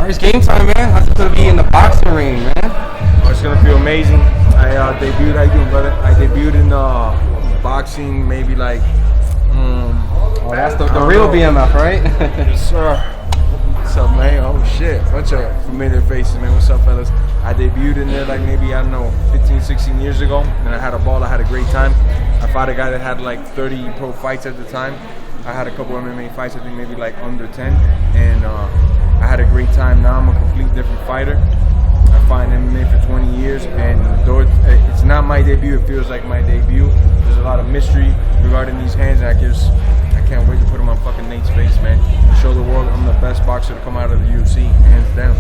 It's game time, man. How's it gonna be in the boxing ring, man? Oh, it's gonna feel amazing. I debuted. How you doing, brother? I debuted in boxing, maybe like. Oh, that's the real BMF, right? Yes, sir. What's up, man? Oh shit, bunch of familiar faces, man. What's up, fellas? I debuted in there like maybe, I don't know, 15, 16 years ago, and I had a ball. I had a great time. I fought a guy that had like 30 pro fights at the time. I had a couple MMA fights, I think maybe like under 10, and I had a great time. Now I'm a complete different fighter. I fight MMA for 20 years, and though it's not my debut, it feels like my debut. There's a lot of mystery regarding these hands, and I can't wait to put them on fucking Nate's face, man. And show the world I'm the best boxer to come out of the UFC, hands down.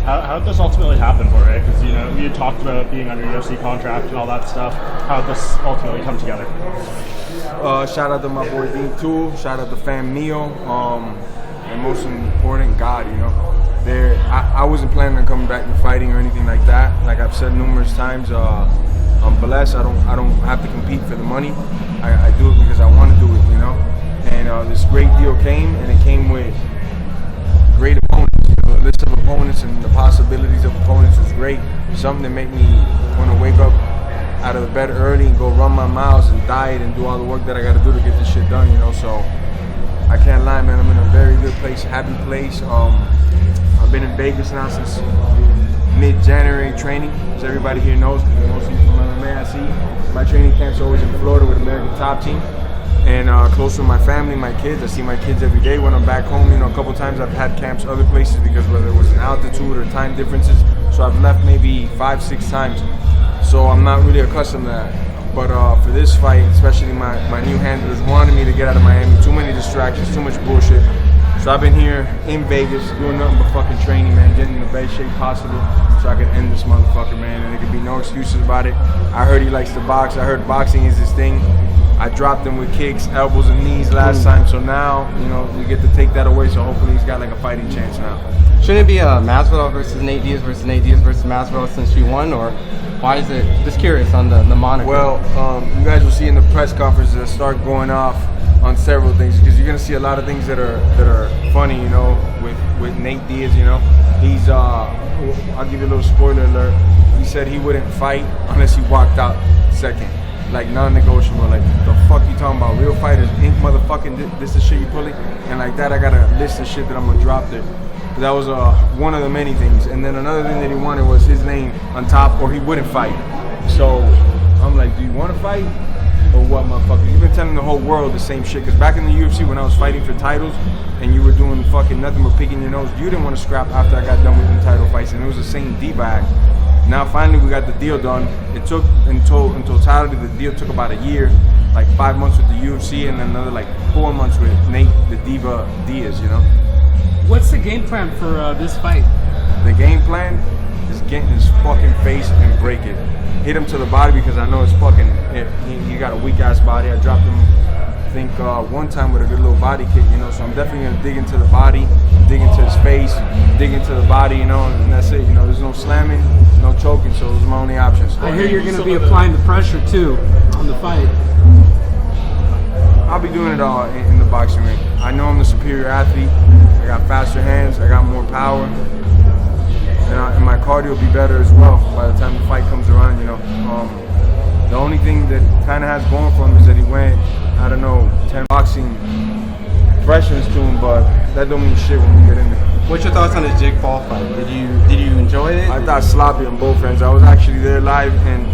How did this ultimately happen, Jorge? Because you had talked about being under UFC contract and all that stuff. How did this ultimately come together? Shout out to my boy Dean Tool. Shout out to Fam Neo. And most important, God. I wasn't planning on coming back and fighting or anything like that. Like I've said numerous times, I'm blessed. I don't have to compete for the money. I do it because I want to do it, And this great deal came, and it came with great opponents. The list of opponents and the possibilities of opponents was great. Something that made me want to wake up out of the bed early and go run my miles and diet and do all the work that I got to do to get this shit done, So I can't lie, man. I'm in a very good place, happy place. I've been in Vegas now since mid-January training, as everybody here knows, because most of you from MMA I see. My training camp's always in Florida with American Top Team. And close with my family, my kids. I see my kids every day when I'm back home. A couple times I've had camps other places because whether it was an altitude or time differences. So I've left maybe 5-6 times. So I'm not really accustomed to that. But for this fight, especially my new handlers wanted me to get out of Miami. Too many distractions, too much bullshit. So I've been here in Vegas doing nothing but fucking training, man, getting in the best shape possible so I can end this motherfucker, man. And there could be no excuses about it. I heard he likes to box. I heard boxing is his thing. I dropped him with kicks, elbows, and knees last time. So now, we get to take that away. So hopefully he's got like a fighting chance now. Shouldn't it be Masvidal versus Nate Diaz versus Nate Diaz versus Masvidal since you won, or why is it? Just curious on the moniker. Well, you guys will see in the press conferences that start going off on several things because you're gonna see a lot of things that are funny, with Nate Diaz. He's I'll give you a little spoiler alert. He said he wouldn't fight unless he walked out second. Like non-negotiable, like the fuck you talking about? Real fighters, Inc. motherfucking this is shit you pulling, and like that I got a list of shit that I'm gonna drop there. That was one of the many things, and then another thing that he wanted was his name on top, or he wouldn't fight. So I'm like, do you want to fight, or what, motherfucker? You've been telling the whole world the same shit. Cause back in the UFC when I was fighting for titles, and you were doing fucking nothing but picking your nose, you didn't want to scrap after I got done with the title fights, and it was the same diva act. Now finally we got the deal done. It took in totality the deal took about a year, like 5 months with the UFC and then another like 4 months with Nate the Diva Diaz. What's the game plan for this fight? The game plan is getting his fucking face and break it. Hit him to the body because I know it's fucking. He got a weak ass body. I dropped him, I think one time with a good little body kick. So I'm definitely gonna dig into the body, dig into his face, dig into the body. And that's it. There's no slamming, no choking. So those are my only options. I hear you're gonna be applying the pressure too on the fight. I'll be doing it all in the boxing ring. I know I'm the superior athlete. I got faster hands. I got more power. And my cardio will be better as well by the time the fight comes around, The only thing that kind of has going for him is that he went, 10 boxing freshmans to him, but that don't mean shit when we get in there. What's your thoughts on the Jake Paul fight? Did you enjoy it? I thought sloppy on both ends. I was actually there live, and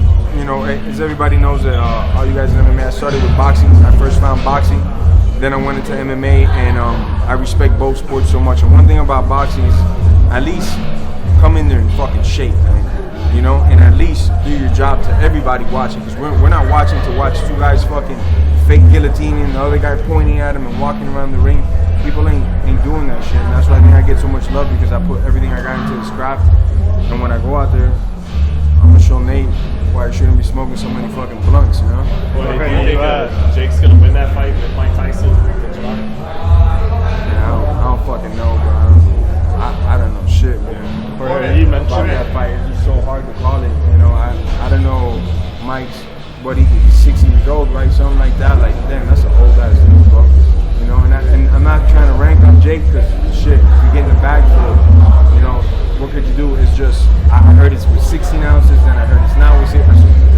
as everybody knows that all you guys in MMA, I started with boxing. I first found boxing, then I went into MMA, and I respect both sports so much. And one thing about boxing is at least come in there in fucking shape, man. And at least do your job to everybody watching, because we're not watching to watch two guys fucking fake guillotining and the other guy pointing at him and walking around the ring. People ain't doing that shit, and that's why I think I get so much love, because I put everything I got into this craft. And when I go out there, I'm gonna show Nate why I shouldn't be smoking so many fucking blunts, Well, do you think Jake's gonna win that fight with Mike Tyson in July? I don't fucking know, bro. I don't know shit, man. You mentioned about that fight. It's just so hard to call it. I don't know. Mike's he's 60 years old, right? Something like that. Like, damn, that's an old ass dude, bro. And I'm not trying to rank on Jake because shit, you get in the bag for what could you do? It's just, I heard it's with 16 ounces, and I heard it's now with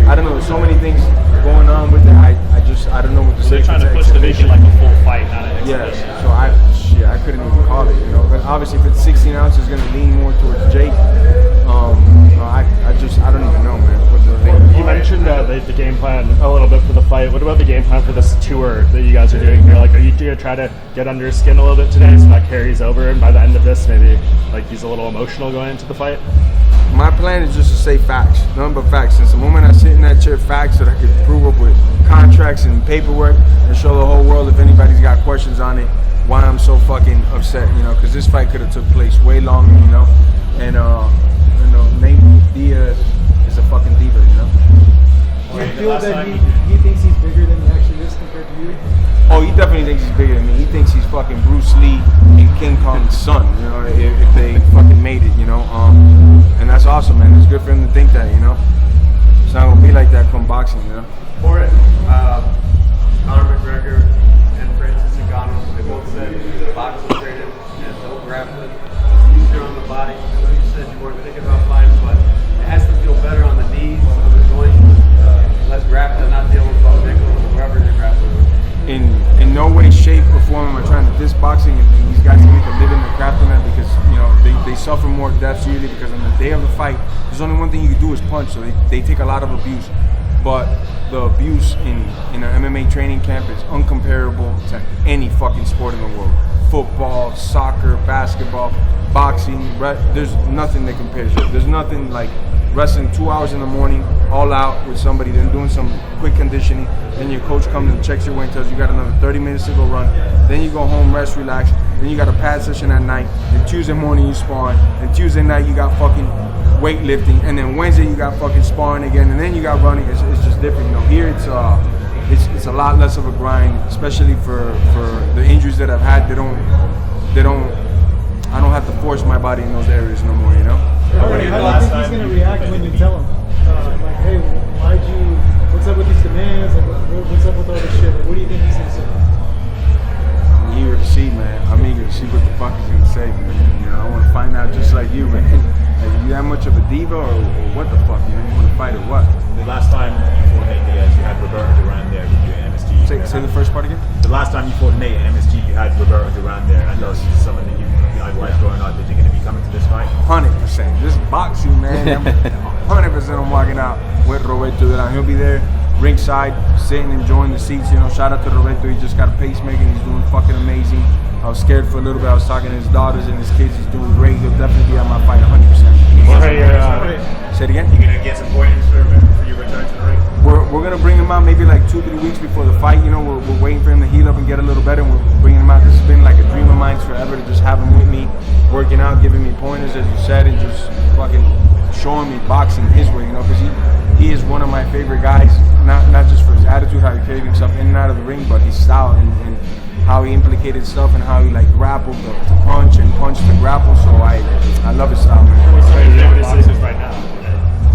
I don't know, there's so many things going on with it. I don't know what to say. They're trying to push to make it like a full fight, not an exhibition. Yeah, so I couldn't even call it, you know. But obviously, if it's 16 ounces, it's going to lean more towards Jake. I don't even know, man, what the thing. You mentioned the game plan a little bit for the fight. What about the game plan for this tour that you guys are doing here? Like, are you going to try to get under his skin a little bit today so that carries over, and by the end of this, maybe like he's a little emotional going into the fight? My plan is just to say facts, nothing but facts. Since the moment I sit in that chair, facts that I could prove up with contracts and paperwork and show the whole world, if anybody's got questions on it, why I'm so fucking upset, you know, because this fight could have took place way longer, you know, and Nate Diaz is a fucking diva, you know. Do you feel that he thinks he's bigger than he actually is compared to you? Oh, he definitely thinks he's bigger than me. He thinks he's fucking Bruce Lee and King Kong's son, you know, if they fucking made it, you know. And that's awesome, man. It's good for him to think that, you know. It's not gonna be like that come boxing, you know. For it, Conor McGregor and Francis Ngannou, they both said boxing traded and no grappling. It's easier on the body. I know you said you weren't thinking about fighting, but it has to feel better on the knees, on the joints, less grappling, not dealing with both nickels or whoever you're grappling with. In no way, shape, or form am I trying to diss boxing, and these guys can make a living and crafting that because, you know, they suffer more deaths usually because on the day of the fight, there's only one thing you can do is punch, so they take a lot of abuse. But the abuse in an MMA training camp is uncomparable to any fucking sport in the world. Football, soccer, basketball, boxing, there's nothing that compares to it. There's nothing like wrestling 2 hours in the morning, all out with somebody, then doing some quick conditioning, then your coach comes and checks your weight and tells you got another 30 minutes to go run, then you go home, rest, relax, then you got a pad session at night, then Tuesday morning you sparring, then Tuesday night you got fucking weightlifting, and then Wednesday you got fucking sparring again, and then you got running. It's just different, you know. Here it's a lot less of a grind, especially for the injuries that I've had. I don't have to force my body in those areas no more, you know. How do you think he's going to react when you tell him, like, hey, what's up with these demands? Like, what's up with all this shit? Like, what do you think he's going to say? I'm eager to see, man. I'm eager to see what the fuck he's going to say, man. You know, I want to find out just like you, man. Like, you that much of a diva or what the fuck? You know, you want to fight or what? The last time you fought Nate Diaz, you had Roberto Duran there with you at MSG. Say the first part again? The last time you fought Nate at MSG, you had Roberto Duran there. I know she's someone that you idolize growing up. That you're going to be coming to this fight? 100%. This is boxing, man. 100% I'm walking out with Roberto Duran. He'll be there ringside, sitting, enjoying the seats. You know, shout out to Roberto. He just got a pacemaker and he's doing fucking amazing. I was scared for a little bit. I was talking to his daughters and his kids. He's doing great. He'll definitely be at my fight 100%. Say it again? You're going to get some pointers for your return to the ring? We're going to bring him out maybe like 2-3 weeks before the fight. You know, we're waiting for him to heal up and get a little better. And we're bringing him out. This has been like a dream of mine forever to just have him with me, working out, giving me pointers, as you said, and just fucking showing me boxing his way, you know, because he is one of my favorite guys, not just for his attitude, how he carried himself in and out of the ring, but his style and how he implicated stuff and how he like grappled to punch and punch to grapple. So I love his style, man. What's your favorite boxers right now?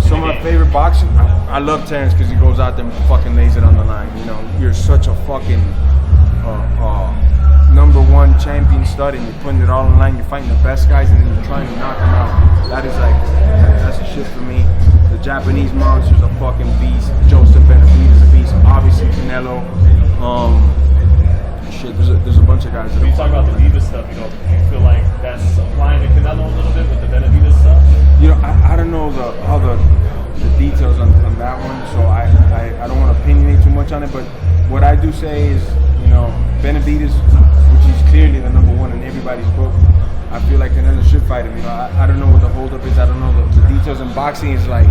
Some of my favorite boxing, I love Terrence because he goes out there and fucking lays it on the line. You know, you're such a fucking #1 champion stud and you're putting it all on the line. You're fighting the best guys and then you're trying to knock them out. That is like, that's a shit for me. The Japanese monster's a fucking beast. Joseph Benavidez is a beast. Obviously Canelo. Shit, there's a bunch of guys. When you talk about the diva stuff, you don't feel like that's applying to Canelo a little bit with the Benavidez stuff? You know, I don't know all the details on that one, so I don't want to opinionate too much on it, but what I do say is, you know, Benavidez, which is clearly the #1 in everybody's book, I feel like Canelo should fight him. You know, I don't know what the holdup is. I don't know the details. In boxing is like,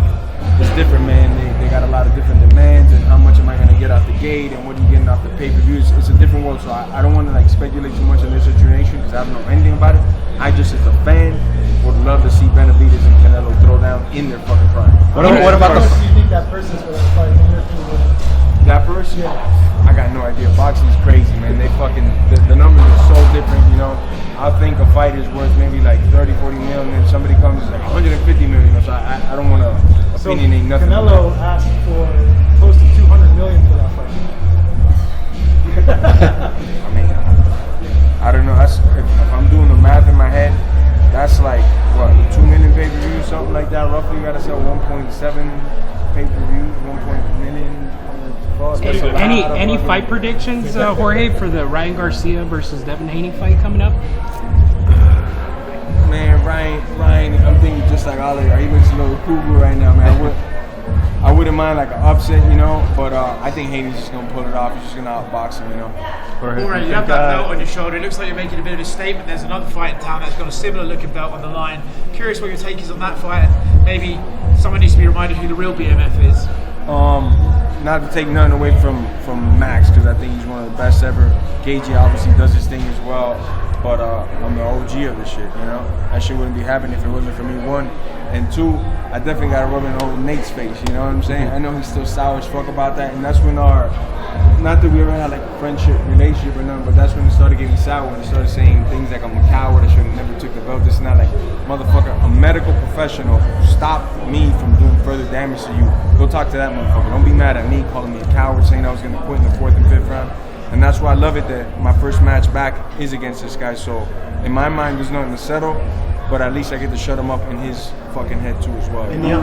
it's different, man. They got a lot of different demands and how much am I going to get off the gate and what are you getting off the pay-per-view. It's a different world, so I don't want to like speculate too much on this situation because I don't know anything about it. I just, as a fan, would love to see Benavidez and Canelo throw down in their fucking prime. What about How much do you think that person's going to fight in your opinion? That person? Yeah. I got no idea. Boxing is crazy, man. They fucking, the numbers are so different, you know. I think a fight is worth maybe like 30, 40 mil, and then somebody comes and like 150 million, you know, so I don't want to opinionate nothing. Canelo asked for close to 200 million for that fight. I mean, I don't know. If I'm doing the math in my head, that's like, what, 2 million pay-per-view, something like that. Roughly, you gotta sell 1.7 pay-per-views, 1 million. Any fight predictions, Jorge, for the Ryan Garcia versus Devin Haney fight coming up? Man, Ryan, I'm thinking just like Ali. He looks a little cuckoo right now, man. I wouldn't mind like an upset, but I think Haney's just gonna pull it off. He's just gonna outbox him, Jorge, you have that belt on your shoulder. It looks like you're making a bit of a statement. There's another fight in town that's got a similar looking belt on the line. Curious what your take is on that fight. Maybe someone needs to be reminded who the real BMF is. Not to take nothing away from Max, because I think he's one of the best ever. Gagey obviously does his thing as well, but I'm the OG of this shit, That shit wouldn't be happening if it wasn't for me, one. And two, I definitely got to rub it in old Nate's face, you know what I'm saying? I know he's still sour as fuck about that, and that's when not that we ever had like a friendship, relationship or nothing, but that's when it started getting sour, when he started saying things like I'm a coward, I should have never took the belt, this and that, like, motherfucker, a medical professional stopped me from doing further damage to you. Go talk to that motherfucker. Don't be mad at me calling me a coward, saying I was going to quit in the 4th and 5th round. And that's why I love it that my first match back is against this guy, so in my mind there's nothing to settle, but at least I get to shut him up in his fucking head too as well. And you